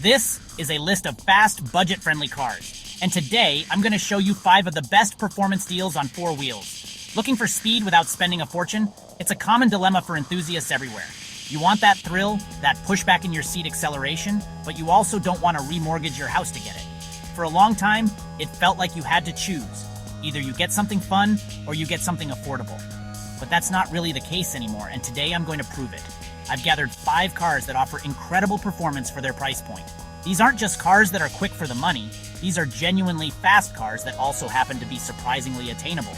This is a list of fast, budget-friendly cars. And today, I'm going to show you 5 of the best performance deals on 4 wheels. Looking for speed without spending a fortune? It's a common dilemma for enthusiasts everywhere. You want that thrill, that pushback in your seat acceleration, but you also don't want to remortgage your house to get it. For a long time, it felt like you had to choose. Either you get something fun, or you get something affordable. But that's not really the case anymore, and today I'm going to prove it. I've gathered 5 cars that offer incredible performance for their price point. These aren't just cars that are quick for the money, these are genuinely fast cars that also happen to be surprisingly attainable.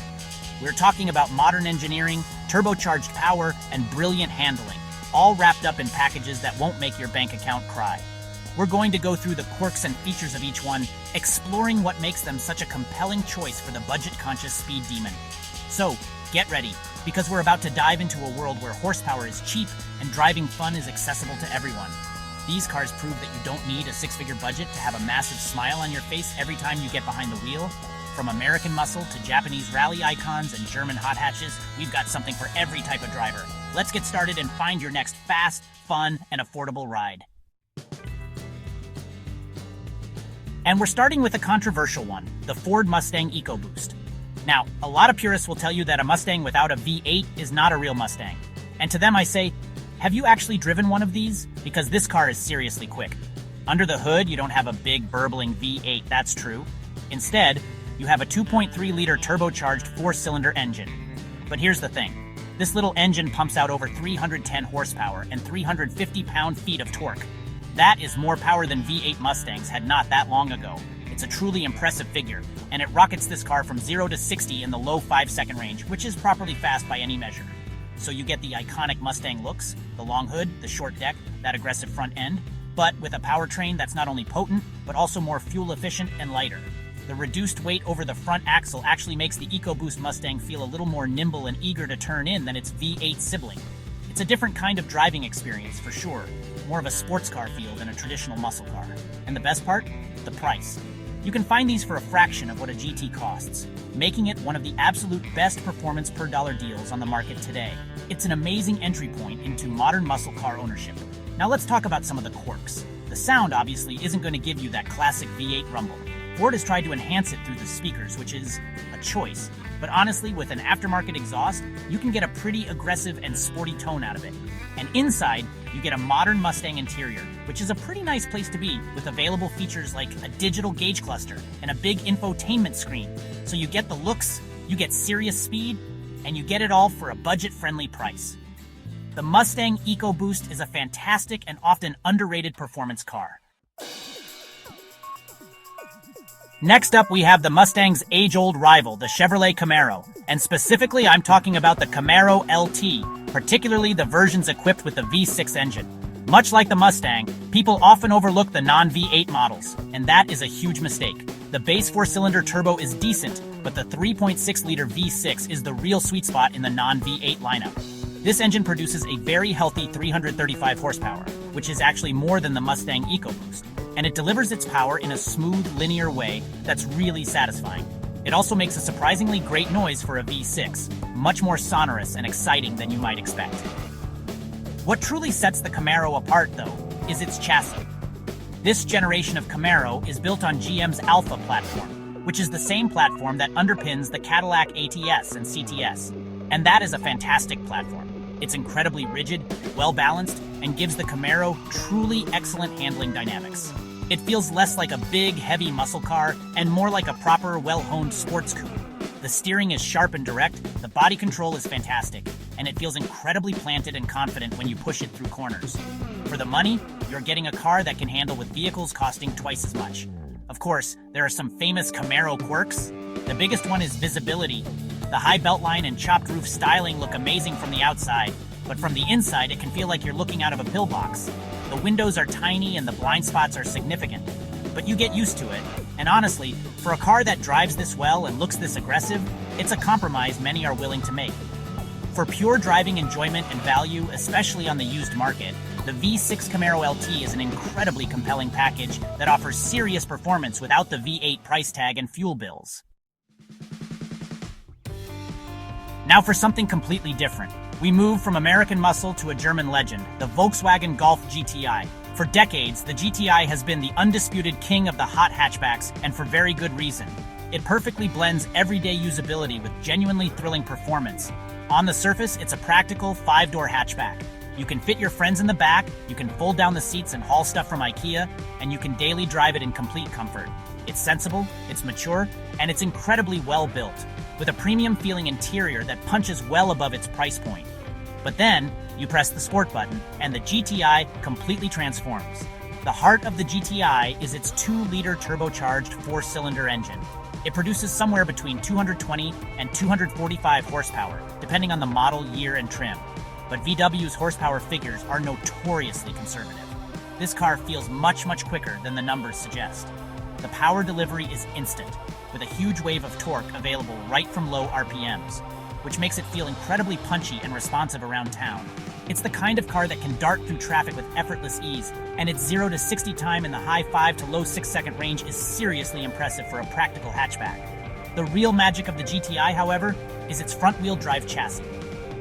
We're talking about modern engineering, turbocharged power, and brilliant handling, all wrapped up in packages that won't make your bank account cry. We're going to go through the quirks and features of each one, exploring what makes them such a compelling choice for the budget-conscious speed demon. So, get ready, because we're about to dive into a world where horsepower is cheap and driving fun is accessible to everyone. These cars prove that you don't need a 6-figure budget to have a massive smile on your face every time you get behind the wheel. From American muscle to Japanese rally icons and German hot hatches, we've got something for every type of driver. Let's get started and find your next fast, fun, and affordable ride. And we're starting with a controversial one, the Ford Mustang EcoBoost. Now, a lot of purists will tell you that a Mustang without a V8 is not a real Mustang. And to them I say, have you actually driven one of these? Because this car is seriously quick. Under the hood, you don't have a big burbling V8, that's true. Instead, you have a 2.3-liter turbocharged 4-cylinder engine. But here's the thing. This little engine pumps out over 310 horsepower and 350 pound-feet of torque. That is more power than V8 Mustangs had not that long ago. It's a truly impressive figure, and it rockets this car from 0 to 60 in the low 5-second range, which is properly fast by any measure. So you get the iconic Mustang looks, the long hood, the short deck, that aggressive front end, but with a powertrain that's not only potent, but also more fuel efficient and lighter. The reduced weight over the front axle actually makes the EcoBoost Mustang feel a little more nimble and eager to turn in than its V8 sibling. It's a different kind of driving experience for sure, more of a sports car feel than a traditional muscle car. And the best part? The price. You can find these for a fraction of what a GT costs, making it one of the absolute best performance per dollar deals on the market today. It's an amazing entry point into modern muscle car ownership. Now let's talk about some of the quirks. The sound obviously isn't going to give you that classic V8 rumble. Ford has tried to enhance it through the speakers, which is a choice. But honestly, with an aftermarket exhaust, you can get a pretty aggressive and sporty tone out of it. And inside, you get a modern Mustang interior, which is a pretty nice place to be, with available features like a digital gauge cluster and a big infotainment screen. So you get the looks, you get serious speed, and you get it all for a budget-friendly price. The Mustang EcoBoost is a fantastic and often underrated performance car. Next up, we have the Mustang's age-old rival, the Chevrolet Camaro. And specifically, I'm talking about the Camaro LT, particularly the versions equipped with the V6 engine. Much like the Mustang, people often overlook the non-V8 models, and that is a huge mistake. The base 4-cylinder turbo is decent, but the 3.6-liter V6 is the real sweet spot in the non-V8 lineup. This engine produces a very healthy 335 horsepower, which is actually more than the Mustang EcoBoost, and it delivers its power in a smooth, linear way that's really satisfying. It also makes a surprisingly great noise for a V6, much more sonorous and exciting than you might expect. What truly sets the Camaro apart, though, is its chassis. This generation of Camaro is built on GM's Alpha platform, which is the same platform that underpins the Cadillac ATS and CTS, and that is a fantastic platform. It's incredibly rigid, well-balanced, and gives the Camaro truly excellent handling dynamics. It feels less like a big, heavy muscle car and more like a proper, well-honed sports coupe. The steering is sharp and direct, the body control is fantastic, and it feels incredibly planted and confident when you push it through corners. For the money, you're getting a car that can handle with vehicles costing twice as much. Of course, there are some famous Camaro quirks. The biggest one is visibility. The high beltline and chopped roof styling look amazing from the outside, but from the inside it can feel like you're looking out of a pillbox. The windows are tiny and the blind spots are significant, but you get used to it. And honestly, for a car that drives this well and looks this aggressive, it's a compromise many are willing to make. For pure driving enjoyment and value, especially on the used market, the V6 Camaro LT is an incredibly compelling package that offers serious performance without the V8 price tag and fuel bills. Now for something completely different. We move from American muscle to a German legend, the Volkswagen Golf GTI. For decades, the GTI has been the undisputed king of the hot hatchbacks, and for very good reason. It perfectly blends everyday usability with genuinely thrilling performance. On the surface, it's a practical 5-door hatchback. You can fit your friends in the back, you can fold down the seats and haul stuff from IKEA, and you can daily drive it in complete comfort. It's sensible, it's mature, and it's incredibly well built, with a premium-feeling interior that punches well above its price point. But then, you press the sport button, and the GTI completely transforms. The heart of the GTI is its 2-liter turbocharged 4-cylinder engine. It produces somewhere between 220 and 245 horsepower, depending on the model, year, and trim. But VW's horsepower figures are notoriously conservative. This car feels much quicker than the numbers suggest. The power delivery is instant, with a huge wave of torque available right from low RPMs, which makes it feel incredibly punchy and responsive around town. It's the kind of car that can dart through traffic with effortless ease, and its 0 to 60 time in the high 5 to low 6-second range is seriously impressive for a practical hatchback. The real magic of the GTI, however, is its front-wheel drive chassis.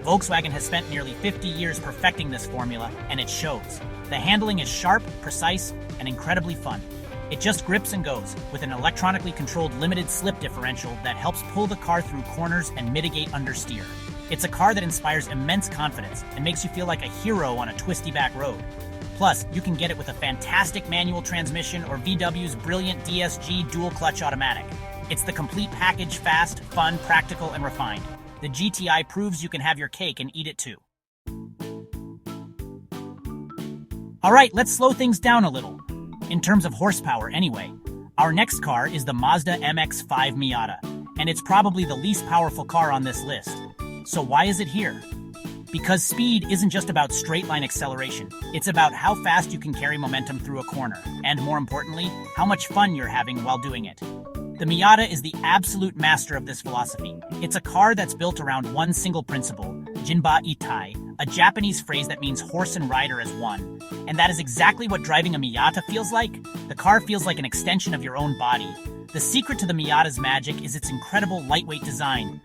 Volkswagen has spent nearly 50 years perfecting this formula, and it shows. The handling is sharp, precise, and incredibly fun. It just grips and goes, with an electronically controlled limited slip differential that helps pull the car through corners and mitigate understeer. It's a car that inspires immense confidence and makes you feel like a hero on a twisty back road. Plus, you can get it with a fantastic manual transmission or VW's brilliant DSG dual-clutch automatic. It's the complete package: fast, fun, practical, and refined. The GTI proves you can have your cake and eat it too. Alright, let's slow things down a little. In terms of horsepower anyway. Our next car is the Mazda MX-5 Miata, and it's probably the least powerful car on this list. So why is it here? Because speed isn't just about straight-line acceleration. It's about how fast you can carry momentum through a corner, and more importantly, how much fun you're having while doing it. The Miata is the absolute master of this philosophy. It's a car that's built around one single principle, Jinba Itai, a Japanese phrase that means horse and rider as one. And that is exactly what driving a Miata feels like. The car feels like an extension of your own body. The secret to the Miata's magic is its incredible lightweight design.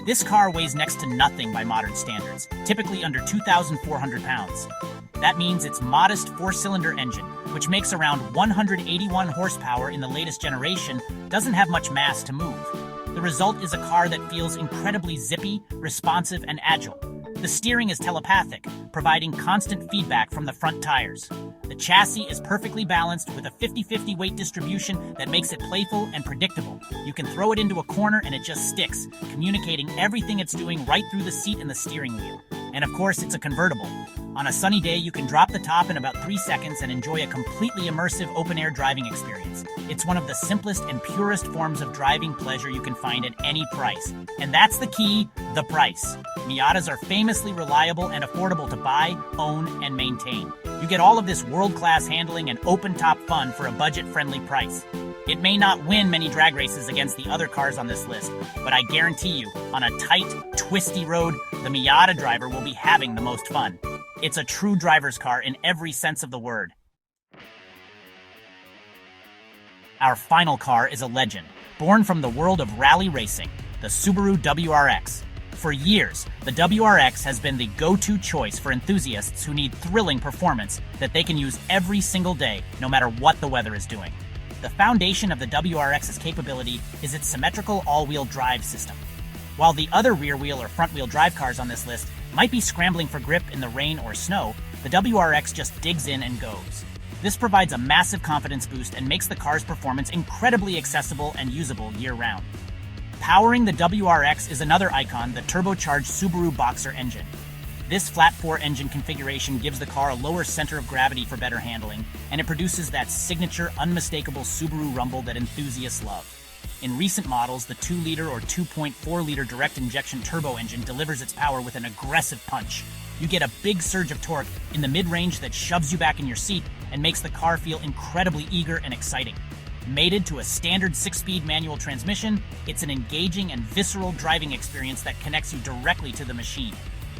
This car weighs next to nothing by modern standards, typically under 2,400 pounds. That means its modest 4-cylinder engine, which makes around 181 horsepower in the latest generation, doesn't have much mass to move. The result is a car that feels incredibly zippy, responsive, and agile. The steering is telepathic, providing constant feedback from the front tires. The chassis is perfectly balanced with a 50-50 weight distribution that makes it playful and predictable. You can throw it into a corner and it just sticks, communicating everything it's doing right through the seat and the steering wheel. And of course, it's a convertible. On a sunny day, you can drop the top in about 3 seconds and enjoy a completely immersive open-air driving experience. It's one of the simplest and purest forms of driving pleasure you can find at any price. And that's the key, the price. Miatas are famously reliable and affordable to buy, own, and maintain. You get all of this world-class handling and open-top fun for a budget-friendly price. It may not win many drag races against the other cars on this list, but I guarantee you, on a tight, twisty road, the Miata driver will be having the most fun. It's a true driver's car in every sense of the word. Our final car is a legend, born from the world of rally racing, the Subaru WRX. For years, the WRX has been the go-to choice for enthusiasts who need thrilling performance that they can use every single day, no matter what the weather is doing. The foundation of the WRX's capability is its symmetrical all-wheel drive system. While the other rear-wheel or front-wheel drive cars on this list might be scrambling for grip in the rain or snow, the WRX just digs in and goes. This provides a massive confidence boost and makes the car's performance incredibly accessible and usable year-round. Powering the WRX is another icon, the turbocharged Subaru Boxer engine. This flat-4 engine configuration gives the car a lower center of gravity for better handling, and it produces that signature, unmistakable Subaru rumble that enthusiasts love. In recent models, the 2-liter or 2.4-liter direct-injection turbo engine delivers its power with an aggressive punch. You get a big surge of torque in the mid-range that shoves you back in your seat and makes the car feel incredibly eager and exciting. Mated to a standard 6-speed manual transmission, it's an engaging and visceral driving experience that connects you directly to the machine.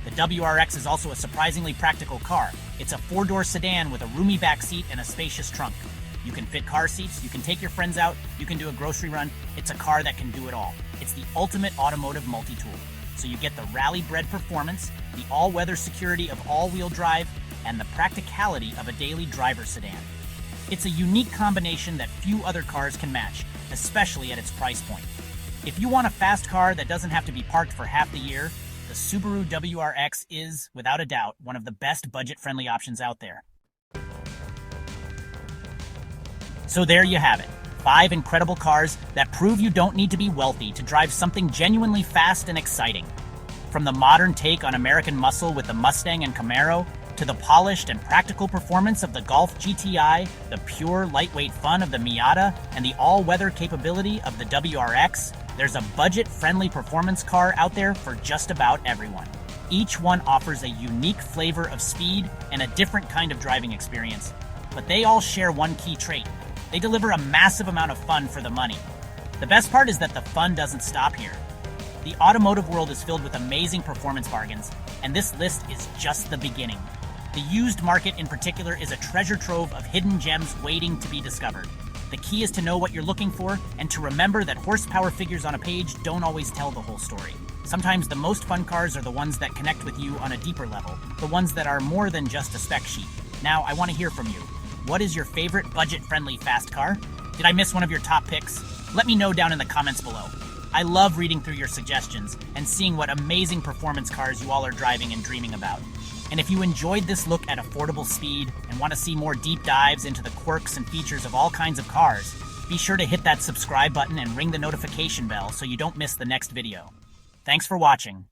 The WRX is also a surprisingly practical car. It's a 4-door sedan with a roomy back seat and a spacious trunk. You can fit car seats, you can take your friends out, you can do a grocery run. It's a car that can do it all. It's the ultimate automotive multi-tool. So you get the rally-bred performance, the all-weather security of all-wheel drive, and the practicality of a daily driver sedan. It's a unique combination that few other cars can match, especially at its price point. If you want a fast car that doesn't have to be parked for half the year, the Subaru WRX is, without a doubt, one of the best budget-friendly options out there. So there you have it. 5 incredible cars that prove you don't need to be wealthy to drive something genuinely fast and exciting. From the modern take on American muscle with the Mustang and Camaro, to the polished and practical performance of the Golf GTI, the pure lightweight fun of the Miata, and the all-weather capability of the WRX, there's a budget-friendly performance car out there for just about everyone. Each one offers a unique flavor of speed and a different kind of driving experience, but they all share one key trait. They deliver a massive amount of fun for the money. The best part is that the fun doesn't stop here. The automotive world is filled with amazing performance bargains, and this list is just the beginning. The used market in particular is a treasure trove of hidden gems waiting to be discovered. The key is to know what you're looking for and to remember that horsepower figures on a page don't always tell the whole story. Sometimes the most fun cars are the ones that connect with you on a deeper level, the ones that are more than just a spec sheet. Now, I want to hear from you. What is your favorite budget-friendly fast car? Did I miss one of your top picks? Let me know down in the comments below. I love reading through your suggestions and seeing what amazing performance cars you all are driving and dreaming about. And if you enjoyed this look at affordable speed and want to see more deep dives into the quirks and features of all kinds of cars, be sure to hit that subscribe button and ring the notification bell so you don't miss the next video. Thanks for watching.